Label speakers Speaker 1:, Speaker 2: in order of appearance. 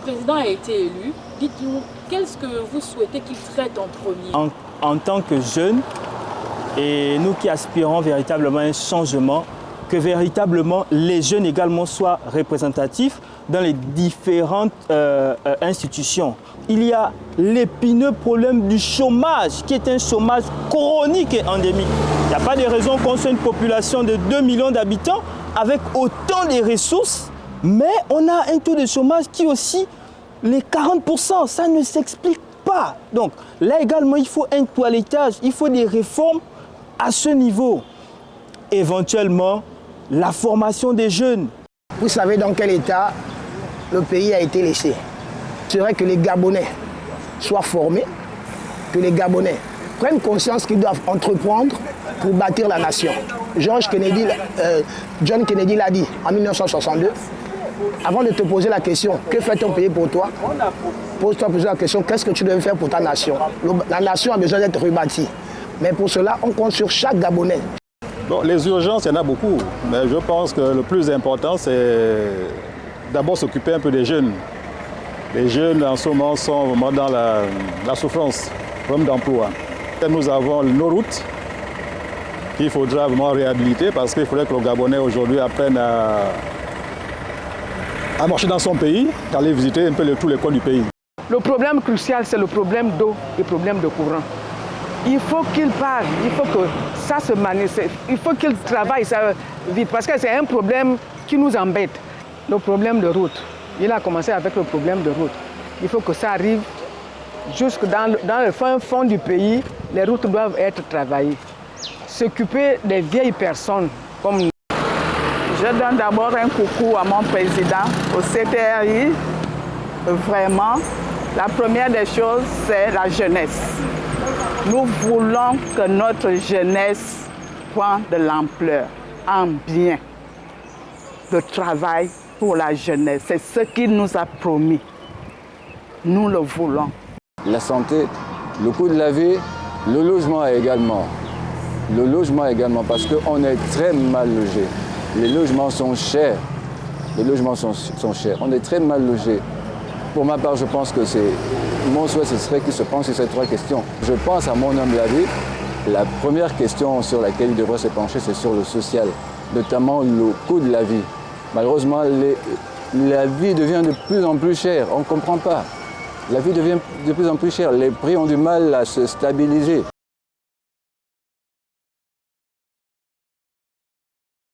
Speaker 1: président a été élu. Dites-nous, qu'est-ce que vous souhaitez qu'il traite en premier?
Speaker 2: En tant que jeunes, et nous qui aspirons véritablement à un changement, que véritablement les jeunes également soient représentatifs dans les différentes institutions. Il y a l'épineux problème du chômage, qui est un chômage chronique et endémique. Il n'y a pas de raison qu'on soit une population de 2 millions d'habitants avec autant de ressources, mais on a un taux de chômage qui est aussi les 40%. Ça ne s'explique pas. Donc là également, il faut un toilettage, il faut des réformes à ce niveau. Éventuellement, la formation des jeunes.
Speaker 3: Vous savez dans quel état le pays a été laissé. C'est vrai que les Gabonais soient formés, que les Gabonais prennent conscience qu'ils doivent entreprendre pour bâtir la nation. John Kennedy l'a dit en 1962. Avant de te poser la question, que fait ton pays pour toi? Pose-toi la question, qu'est-ce que tu devais faire pour ta nation? La nation a besoin d'être rebâtie. Mais pour cela, on compte sur chaque Gabonais.
Speaker 4: Bon, les urgences, il y en a beaucoup. Mais je pense que le plus important, c'est d'abord s'occuper un peu des jeunes. Les jeunes, en ce moment, sont vraiment dans la souffrance, problème d'emploi. Nous avons nos routes qu'il faudra vraiment réhabiliter parce qu'il faudrait que le Gabonais aujourd'hui apprenne à marcher dans son pays, d'aller visiter un peu tous les coins du pays.
Speaker 5: Le problème crucial, c'est le problème d'eau et le problème de courant. Il faut qu'il parle, il faut que ça se manifeste, il faut qu'il travaille ça vite parce que c'est un problème qui nous embête. Le problème de route, il a commencé avec le problème de route. Il faut que ça arrive jusque dans le fin fond du pays, les routes doivent être travaillées. S'occuper des vieilles personnes comme nous.
Speaker 6: Je donne d'abord un coucou à mon président, au CTRI. Vraiment, la première des choses, c'est la jeunesse. Nous voulons que notre jeunesse prenne de l'ampleur, en bien, de travail pour la jeunesse. C'est ce qu'il nous a promis. Nous le voulons.
Speaker 7: La santé, le coût de la vie, le logement également. Le logement également, parce qu'on est très mal logé. Les logements sont chers. Les logements sont chers. On est très mal logé. Pour ma part, je pense que mon souhait, ce serait qu'il se penche sur ces trois questions. Je pense, à mon humble avis, la première question sur laquelle il devrait se pencher, c'est sur le social, notamment le coût de la vie. Malheureusement, la vie devient de plus en plus chère. On ne comprend pas. La vie devient de plus en plus chère. Les prix ont du mal à se stabiliser.